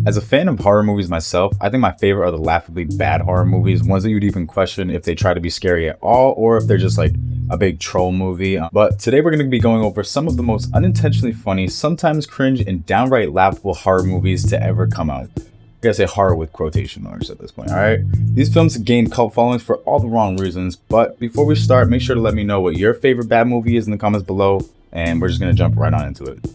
As a fan of horror movies myself, I think my favorite are the laughably bad horror movies, ones that you'd even question if they try to be scary at all or if they're just like a big troll movie. But today we're going to be going over some of the most unintentionally funny, sometimes cringe, and downright laughable horror movies to ever come out. I gotta say horror with quotation marks at this point, alright? These films gained cult followings for all the wrong reasons, but before we start, make sure to let me know what your favorite bad movie is in the comments below, and we're just gonna jump right on into it.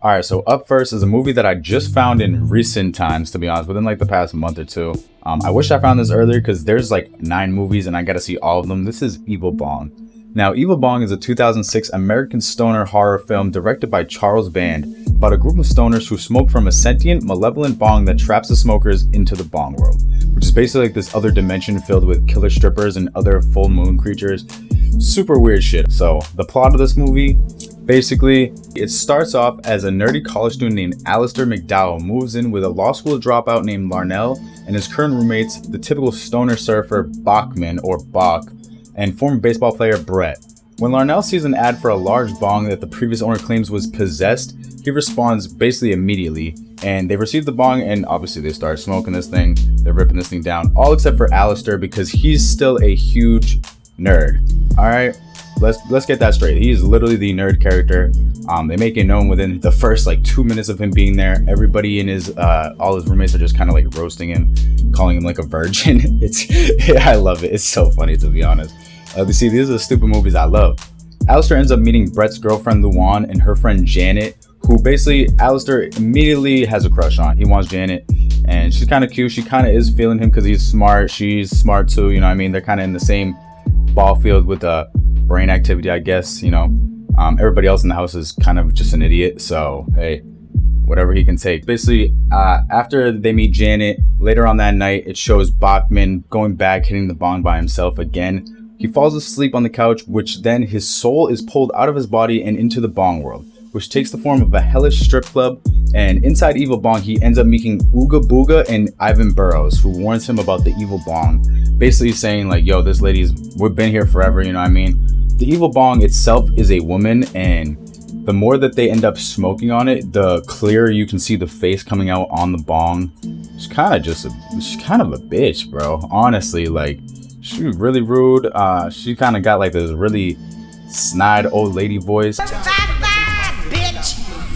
Alright, so up first is a movie that I just found in recent times, to be honest, within like the past month or two. I wish I found this earlier because there's like 9 movies and I gotta see all of them. This is Evil Bong. Now, Evil Bong is a 2006 American stoner horror film directed by Charles Band about a group of stoners who smoke from a sentient, malevolent bong that traps the smokers into the bong world, which is basically like this other dimension filled with killer strippers and other full moon creatures. Super weird shit. So, the plot of this movie, basically, it starts off as a nerdy college student named Alistair McDowell moves in with a law school dropout named Larnell and his current roommates, the typical stoner surfer Bachman or Bach, and former baseball player Brett. When Larnell sees an ad for a large bong that the previous owner claims was possessed, he responds basically immediately, and they receive the bong and obviously they start smoking this thing, they're ripping this thing down, all except for Alistair because he's still a huge nerd. Alright, let's get that straight. He's literally the nerd character. They make it known within the first like 2 minutes of him being there. Everybody in his all his roommates are just kind of like roasting him, calling him like a virgin. I love it. It's so funny, to be honest. You see, these are the stupid movies I love. Alistair ends up meeting Brett's girlfriend Luan and her friend Janet, who basically Alistair immediately has a crush on. He wants Janet, and she's kind of cute. She kind of is feeling him because he's smart. She's smart too. You know what I mean? They're kind of in the same ball field with brain activity, I guess. You know, everybody else in the house is kind of just an idiot. So hey, whatever he can take. Basically, after they meet Janet later on that night, it shows Bachman going back, hitting the bong by himself again. He falls asleep on the couch, which then his soul is pulled out of his body and into the bong world, which takes the form of a hellish strip club. And inside Evil Bong, he ends up meeting Ooga Booga and Ivan Burroughs, who warns him about the Evil Bong, basically saying like, yo, this we've been here forever, you know what I mean? The Evil Bong itself is a woman, and the more that they end up smoking on it, the clearer you can see the face coming out on the bong. She's kind of a bitch, bro. Honestly, like, she was really rude. She kind of got like this really snide old lady voice.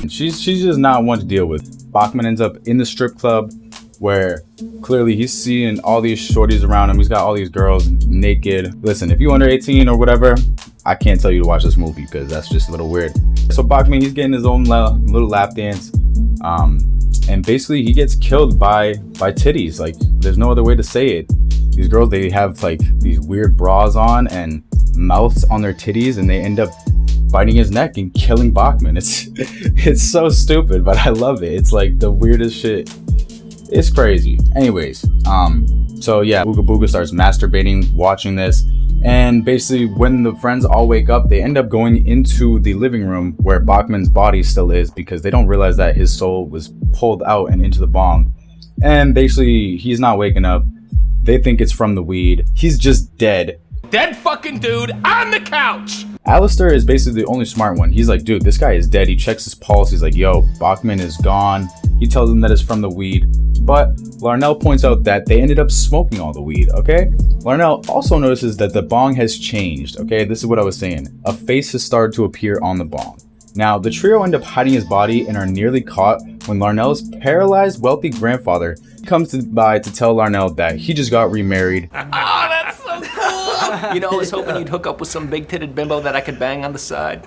And she's just not one to deal with. Bachman ends up in the strip club where clearly he's seeing all these shorties around him. He's got all these girls naked. Listen, if you're under 18 or whatever, I can't tell you to watch this movie because that's just a little weird. So Bachman, he's getting his own little lap dance. And basically he gets killed by titties. Like, there's no other way to say it. These girls, they have like these weird bras on and mouths on their titties, and they end up biting his neck and killing Bachman. It's so stupid, but I love it. It's like the weirdest shit. It's crazy. Anyways, so yeah, Ooga Booga starts masturbating watching this, and basically when the friends all wake up, they end up going into the living room where Bachman's body still is because they don't realize that his soul was pulled out and into the bong. And basically he's not waking up. They think it's from the weed. He's just dead. Dead fucking dude on the couch! Alistair is basically the only smart one. He's like, dude, this guy is dead. He checks his pulse. He's like, yo, Bachman is gone. He tells them that it's from the weed. But Larnell points out that they ended up smoking all the weed, okay? Larnell also notices that the bong has changed, okay? This is what I was saying. A face has started to appear on the bong. Now, the trio end up hiding his body and are nearly caught when Larnell's paralyzed, wealthy grandfather comes by to tell Larnell that he just got remarried. Oh, that's so cool! You know, I was hoping you'd hook up with some big-titted bimbo that I could bang on the side.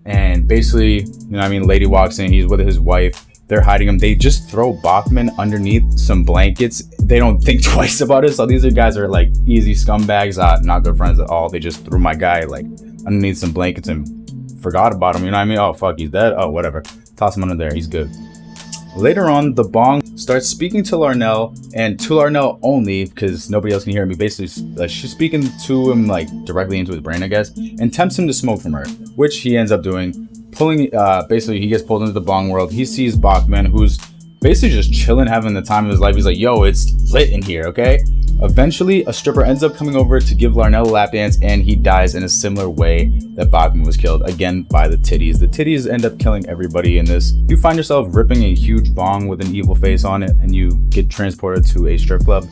And basically, you know what I mean, lady walks in, he's with his wife, they're hiding him. They just throw Bachman underneath some blankets. They don't think twice about it. So these guys are like easy scumbags, not good friends at all. They just threw my guy like underneath some blankets and forgot about him, you know what I mean? Oh fuck, he's dead? Oh, whatever. Toss him under there, he's good. Later on, the bong starts speaking to Larnell, and to Larnell only, because nobody else can hear me. Basically, she's speaking to him like directly into his brain, I guess, and tempts him to smoke from her, which he ends up doing. Basically, he gets pulled into the bong world. He sees Bachman, who's basically just chilling, having the time of his life. He's like, yo, it's lit in here, okay? Eventually, a stripper ends up coming over to give Larnell a lap dance, and he dies in a similar way that Bachman was killed, again by the titties. The titties end up killing everybody in this. If you find yourself ripping a huge bong with an evil face on it and you get transported to a strip club,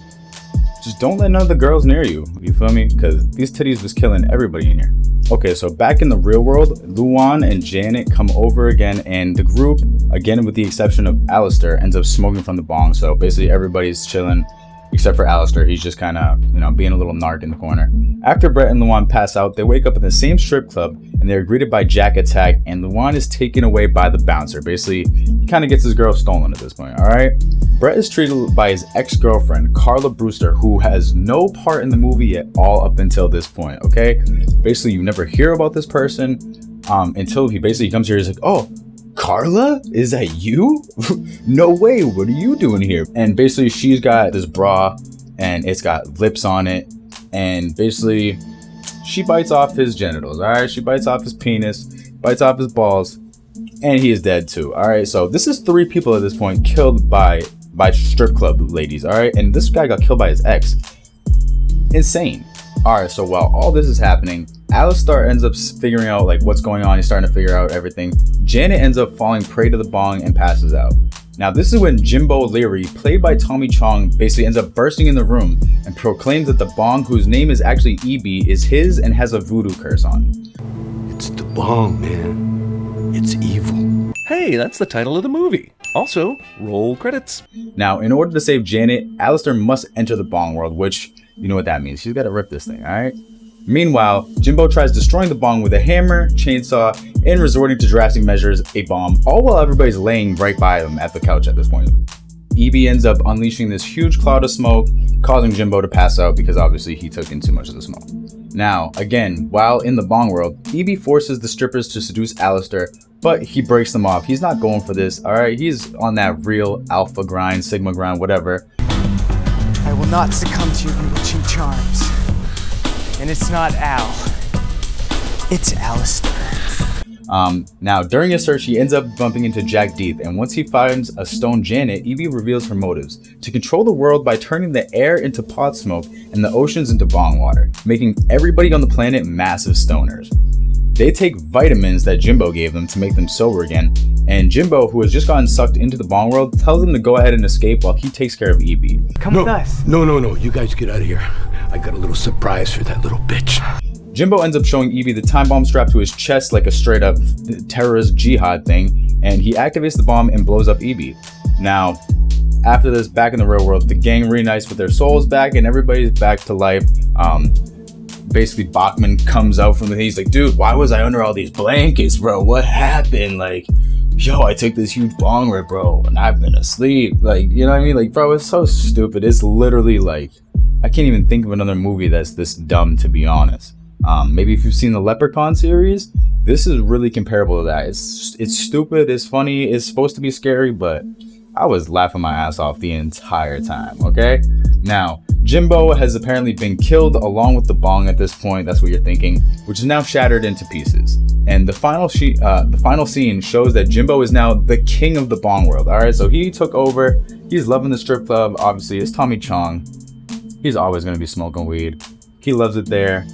just don't let none of the girls near you. You feel me? Because these titties was killing everybody in here. Okay, so back in the real world, Luan and Janet come over again, and the group, again with the exception of Alistair, ends up smoking from the bong. So basically everybody's chilling except for Alistair. He's just kind of, being a little narc in the corner. After Brett and Luan pass out, they wake up in the same strip club, and they're greeted by Jack Attack, and Luan is taken away by the bouncer. Basically, he kind of gets his girl stolen at this point, all right? Brett is treated by his ex-girlfriend, Carla Brewster, who has no part in the movie at all up until this point, okay? Basically, you never hear about this person until he basically comes here. He's like, oh, Carla? Is that you? No way, what are you doing here? And basically she's got this bra and it's got lips on it, and basically she bites off his genitals, all right? She bites off his penis, bites off his balls, and he is dead too, all right? So this is 3 people at this point killed by strip club ladies, all right? And this guy got killed by his ex. Insane. All right, so while all this is happening, Alistair ends up figuring out like what's going on. He's starting to figure out everything. Janet ends up falling prey to the bong and passes out. Now this is when Jimbo Leary, played by Tommy Chong, basically ends up bursting in the room and proclaims that the bong, whose name is actually EB, is his and has a voodoo curse on it. It's the bong, man. It's evil. Hey, that's the title of the movie. Also, roll credits. Now, in order to save Janet, Alistair must enter the bong world, which, you know what that means. She's got to rip this thing, all right? Meanwhile, Jimbo tries destroying the bong with a hammer, chainsaw, and resorting to drastic measures, a bomb, all while everybody's laying right by them at the couch at this point. EB ends up unleashing this huge cloud of smoke, causing Jimbo to pass out because obviously he took in too much of the smoke. Now, again, while in the bong world, EB forces the strippers to seduce Alistair, but he breaks them off. He's not going for this, alright? He's on that real alpha grind, sigma grind, whatever. I will not succumb to your bewitching charms. And it's not Al. It's Alistair. Now, during his search, he ends up bumping into Jack Deeth, and once he finds a stone Janet, Evie reveals her motives: to control the world by turning the air into pot smoke and the oceans into bong water, making everybody on the planet massive stoners. They take vitamins that Jimbo gave them to make them sober again, and Jimbo, who has just gotten sucked into the bong world, tells them to go ahead and escape while he takes care of Evie. Come with us. No. You guys get out of here. I got a little surprise for that little bitch. Jimbo ends up showing Evie the time bomb strapped to his chest like a straight up terrorist jihad thing, and he activates the bomb and blows up Evie. Now, after this, back in the real world, the gang reunites with their souls back and everybody's back to life. Basically, Bachman comes out from he's like, dude, why was I under all these blankets, bro? What happened? Like, yo, I took this huge bong rip, bro, and I've been asleep. Like, you know what I mean? Like, bro, it's so stupid. It's literally like, I can't even think of another movie that's this dumb, to be honest. Maybe if you've seen the Leprechaun series, this is really comparable to that. It's stupid, it's funny, it's supposed to be scary, but I was laughing my ass off the entire time, okay? Now, Jimbo has apparently been killed along with the bong at this point, that's what you're thinking, which is now shattered into pieces. And the final scene shows that Jimbo is now the king of the bong world, alright? So he took over, he's loving the strip club, obviously, it's Tommy Chong. He's always gonna be smoking weed. He loves it there.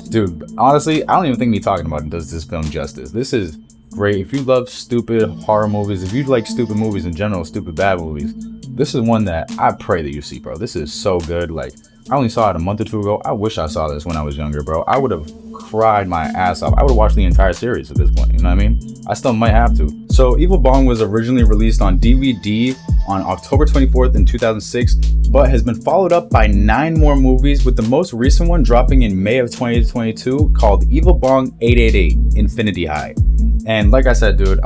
Dude, honestly, I don't even think me talking about it does this film justice. This is great. If you love stupid horror movies, if you like stupid movies in general, stupid bad movies, this is one that I pray that you see, bro. This is so good. Like, I only saw it a month or two ago. I wish I saw this when I was younger, bro. I would have cried my ass off. I would have watched the entire series at this point, you know what I mean? I still might have to. So Evil Bong was originally released on DVD on October 24th in 2006, but has been followed up by 9 more movies, with the most recent one dropping in May of 2022 called Evil Bong 888 Infinity High. And like I said, dude,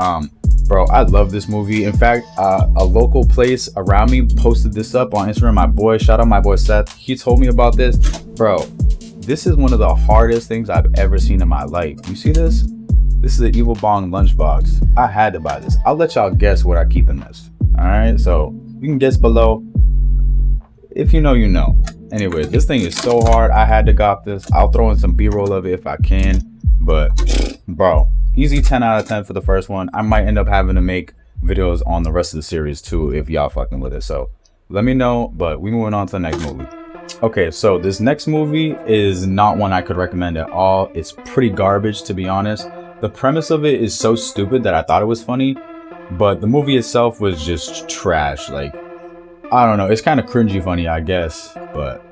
bro, I love this movie. In fact, a local place around me posted this up on Instagram. My boy, shout out my boy Seth, he told me about this. Bro, this is one of the hardest things I've ever seen in my life. You see this? This is an Evil Bong lunchbox. I had to buy this. I'll let y'all guess what I keep in this. Alright, so you can guess below. If you know, you know. Anyway, this thing is so hard. I had to cop this. I'll throw in some B-roll of it if I can. But, bro, easy 10 out of 10 for the first one. I might end up having to make videos on the rest of the series too if y'all fucking with it. So let me know. But we moving on to the next movie. Okay, so this next movie is not one I could recommend at all. It's pretty garbage, to be honest. The premise of it is so stupid that I thought it was funny, but the movie itself was just trash. Like, I don't know, it's kind of cringy funny, I guess, but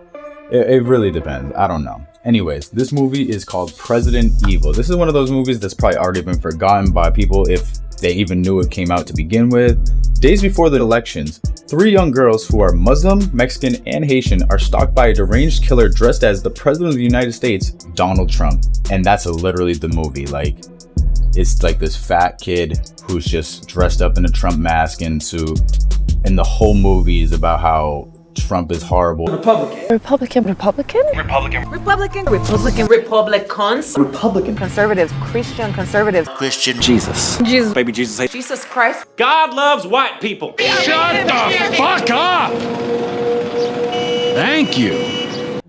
it really depends. I don't know. Anyways, this movie is called President Evil. This is one of those movies that's probably already been forgotten by people if they even knew it came out to begin with. Days before the elections, 3 young girls who are Muslim, Mexican, and Haitian are stalked by a deranged killer dressed as the President of the United States, Donald Trump. And that's literally the movie. Like, it's like this fat kid who's just dressed up in a Trump mask and suit. And the whole movie is about how Trump is horrible. Republican. Conservatives. Christian. Jesus. Baby Jesus. Jesus Christ. God loves white people. Shut the fuck up! Thank you.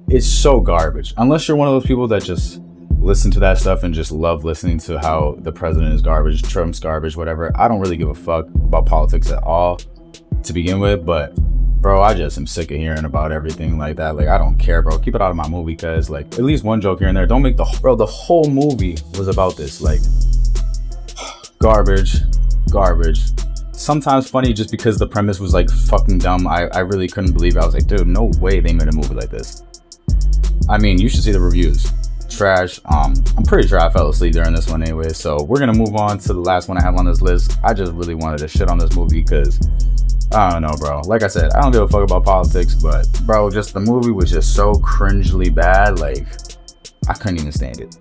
It's so garbage. Unless you're one of those people that just listen to that stuff and just love listening to how the president is garbage, Trump's garbage, whatever. I don't really give a fuck about politics at all to begin with, but bro, I just am sick of hearing about everything like that. Like, I don't care, bro. Keep it out of my movie, because like at least one joke here and there. Don't make the whole movie was about this. Like, garbage. Sometimes funny just because the premise was like fucking dumb. I really couldn't believe it. I was like, dude, no way they made a movie like this. I mean, you should see the reviews. Trash. I'm pretty sure I fell asleep during this one anyway, so we're gonna move on to the last one I have on this list. I just really wanted to shit on this movie because I don't know, bro. Like I said, I don't give a fuck about politics, but bro, just the movie was just so cringely bad. Like, I couldn't even stand it.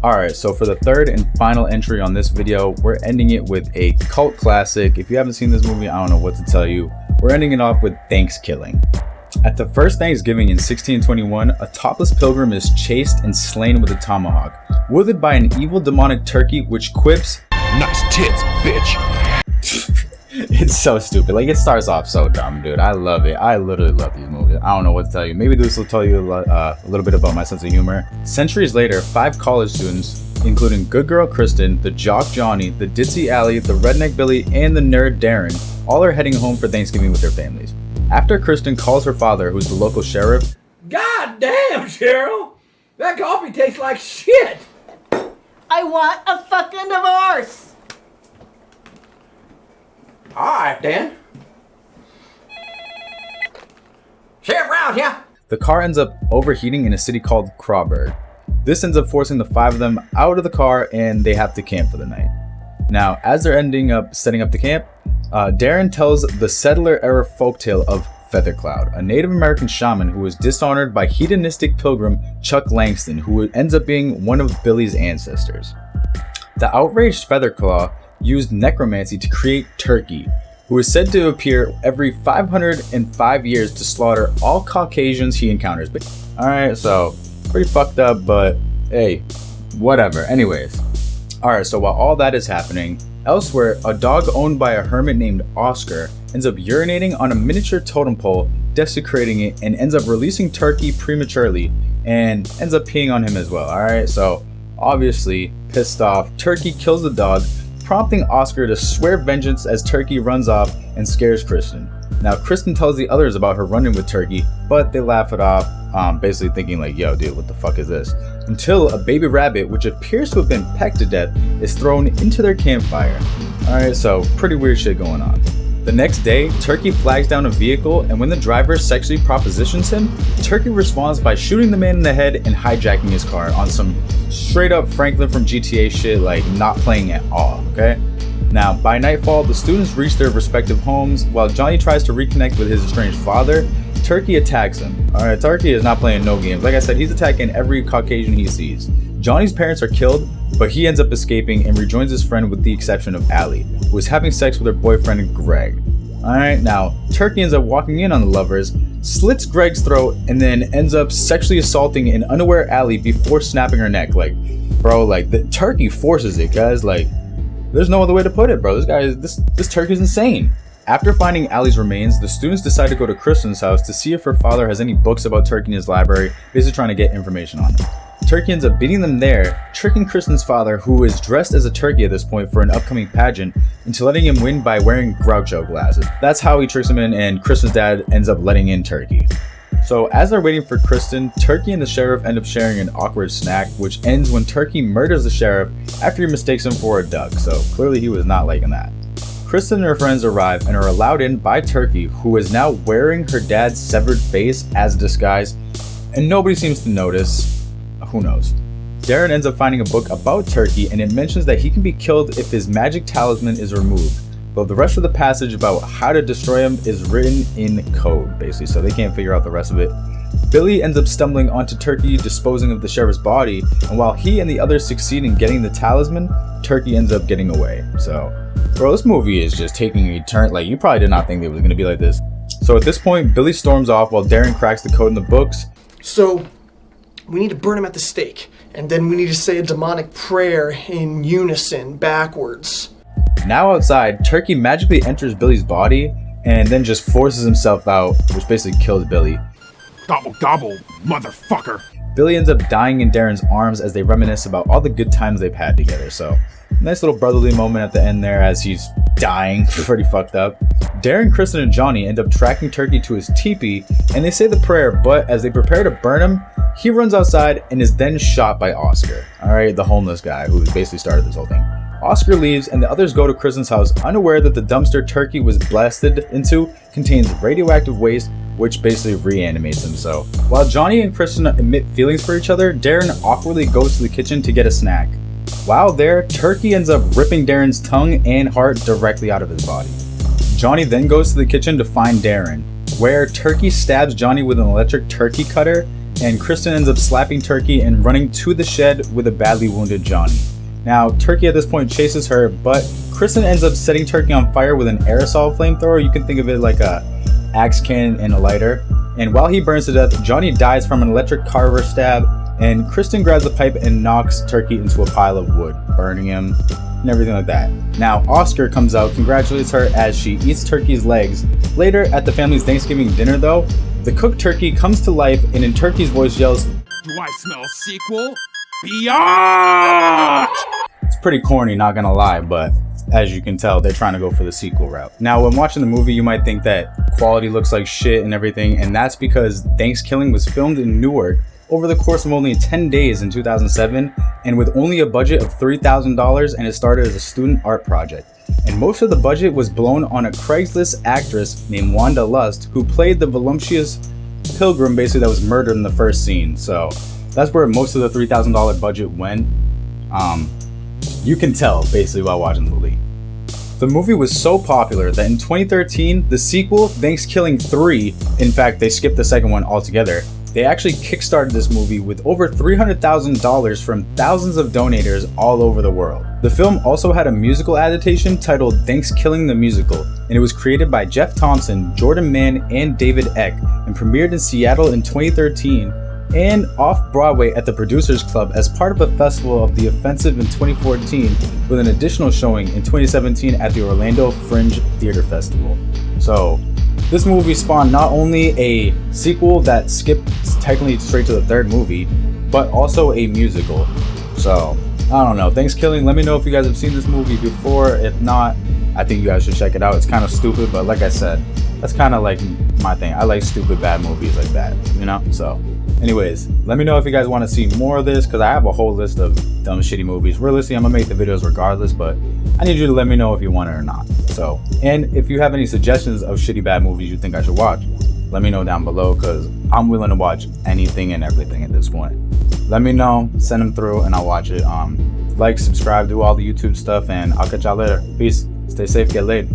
All right, so for the third and final entry on this video, we're ending it with a cult classic. If you haven't seen this movie, I don't know what to tell you. We're ending it off with Thanksgiving. At the first Thanksgiving in 1621, a topless pilgrim is chased and slain with a tomahawk, wielded by an evil demonic turkey which quips, Nice tits, bitch. It's so stupid. Like, it starts off so dumb, dude. I love it. I literally love these movies. I don't know what to tell you. Maybe this will tell you a little bit about my sense of humor. Centuries later, 5 college students, including good girl Kristen, the jock Johnny, the ditzy Allie, the redneck Billy, and the nerd Darren, all are heading home for Thanksgiving with their families. After Kristen calls her father, who's the local sheriff, God damn, Cheryl! That coffee tastes like shit! I want a fucking divorce. Alright, then. Sheriff around here! the car ends up overheating in a city called Crawburg. This ends up forcing the 5 of them out of the car and they have to camp for the night. Now, as they're ending up setting up the camp, Darren tells the settler-era folktale of Feathercloud, a Native American shaman who was dishonored by hedonistic pilgrim Chuck Langston, who ends up being one of Billy's ancestors. The outraged Featherclaw used necromancy to create Turkey, who is said to appear every 505 years to slaughter all Caucasians he encounters. Alright, so pretty fucked up, but hey, whatever. Anyways, alright, so while all that is happening, elsewhere, a dog owned by a hermit named Oscar ends up urinating on a miniature totem pole, desecrating it, and ends up releasing Turkey prematurely and ends up peeing on him as well. Alright, so obviously pissed off, Turkey kills the dog, prompting Oscar to swear vengeance as Turkey runs off and scares Kristen. Now, Kristen tells the others about her run-in with Turkey, but they laugh it off, basically thinking like, yo, dude, what the fuck is this? Until a baby rabbit, which appears to have been pecked to death, is thrown into their campfire. Alright, so pretty weird shit going on. The next day, Turkey flags down a vehicle, and when the driver sexually propositions him, Turkey responds by shooting the man in the head and hijacking his car on some straight up Franklin from GTA shit, like not playing at all, okay? Now, by nightfall, the students reach their respective homes. While Johnny tries to reconnect with his estranged father, Turkey attacks him. Alright, Turkey is not playing no games. Like I said, he's attacking every Caucasian he sees. Johnny's parents are killed, but he ends up escaping and rejoins his friend with the exception of Allie, who is having sex with her boyfriend Greg. Alright, now, Turkey ends up walking in on the lovers, slits Greg's throat, and then ends up sexually assaulting an unaware Allie before snapping her neck. Like, bro, like, the Turkey forces it, guys. Like, there's no other way to put it, bro. This Turkey's insane. After finding Allie's remains, the students decide to go to Kristen's house to see if her father has any books about Turkey in his library, basically trying to get information on him. Turkey ends up beating them there, tricking Kristen's father, who is dressed as a turkey at this point for an upcoming pageant, into letting him win by wearing Groucho glasses. That's how he tricks him in, and Kristen's dad ends up letting in Turkey. So as they're waiting for Kristen, Turkey and the sheriff end up sharing an awkward snack, which ends when Turkey murders the sheriff after he mistakes him for a duck, so clearly he was not liking that. Kristen and her friends arrive and are allowed in by Turkey, who is now wearing her dad's severed face as a disguise, and nobody seems to notice. Who knows? Darren ends up finding a book about Turkey, and it mentions that he can be killed if his magic talisman is removed, but the rest of the passage about how to destroy him is written in code, basically, so they can't figure out the rest of it. Billy ends up stumbling onto Turkey, disposing of the sheriff's body, and while he and the others succeed in getting the talisman, Turkey ends up getting away. So, bro, this movie is just taking a turn. Like, you probably did not think it was going to be like this. So at this point, Billy storms off while Darren cracks the code in the books. So, we need to burn him at the stake, and then we need to say a demonic prayer in unison, backwards. Now outside, Turkey magically enters Billy's body and then just forces himself out, which basically kills Billy. Gobble, gobble, motherfucker. Billy ends up dying in Darren's arms as they reminisce about all the good times they've had together. So, nice little brotherly moment at the end there as he's dying. Pretty fucked up. Darren, Kristen, and Johnny end up tracking Turkey to his teepee, and they say the prayer, but as they prepare to burn him, he runs outside and is then shot by Oscar. Alright, the homeless guy who basically started this whole thing. Oscar leaves and the others go to Kristen's house, unaware that the dumpster Turkey was blasted into contains radioactive waste, which basically reanimates him. So while Johnny and Kristen admit feelings for each other, Darren awkwardly goes to the kitchen to get a snack. While there, Turkey ends up ripping Darren's tongue and heart directly out of his body. Johnny then goes to the kitchen to find Darren, where Turkey stabs Johnny with an electric turkey cutter, and Kristen ends up slapping Turkey and running to the shed with a badly wounded Johnny. Now, Turkey at this point chases her, but Kristen ends up setting Turkey on fire with an aerosol flamethrower. You can think of it like a axe cannon and a lighter. And while he burns to death, Johnny dies from an electric carver stab, and Kristen grabs a pipe and knocks Turkey into a pile of wood, burning him and everything like that. Now, Oscar comes out, congratulates her as she eats Turkey's legs. Later, at the family's Thanksgiving dinner though, the cooked turkey comes to life and in Turkey's voice yells, Do I smell sequel? Beyond! It's pretty corny, not gonna lie, but as you can tell, they're trying to go for the sequel route. Now, when watching the movie, you might think that quality looks like shit and everything, and that's because Thanksgiving was filmed in Newark over the course of only 10 days in 2007, and with only a budget of $3,000, and it started as a student art project. And most of the budget was blown on a Craigslist actress named Wanda Lust, who played the voluptuous pilgrim basically that was murdered in the first scene. So that's where most of the $3,000 budget went. You can tell basically while watching the movie. The movie was so popular that in 2013, the sequel, Thanksgiving 3, in fact, they skipped the second one altogether. They actually kickstarted this movie with over $300,000 from thousands of donators all over the world. The film also had a musical adaptation titled Thanksgiving the Musical, and it was created by Jeff Thompson, Jordan Mann, and David Eck, and premiered in Seattle in 2013 and off-Broadway at the Producers Club as part of a festival of The Offensive in 2014, with an additional showing in 2017 at the Orlando Fringe Theater Festival. So, this movie spawned not only a sequel that skipped technically straight to the third movie, but also a musical. So, I don't know. Thanksgiving, let me know if you guys have seen this movie before. If not, I think you guys should check it out. It's kind of stupid, but like I said, that's kind of like my thing. I like stupid bad movies like that, you know? So, anyways, let me know if you guys want to see more of this, because I have a whole list of dumb shitty movies. Realistically, I'm gonna make the videos regardless, but I need you to let me know if you want it or not. So, and if you have any suggestions of shitty bad movies you think I should watch, let me know down below, because I'm willing to watch anything and everything at this point. Let me know, send them through, and I'll watch it. Like, subscribe, do all the YouTube stuff, and I'll catch y'all later. Peace. Stay safe, get laid.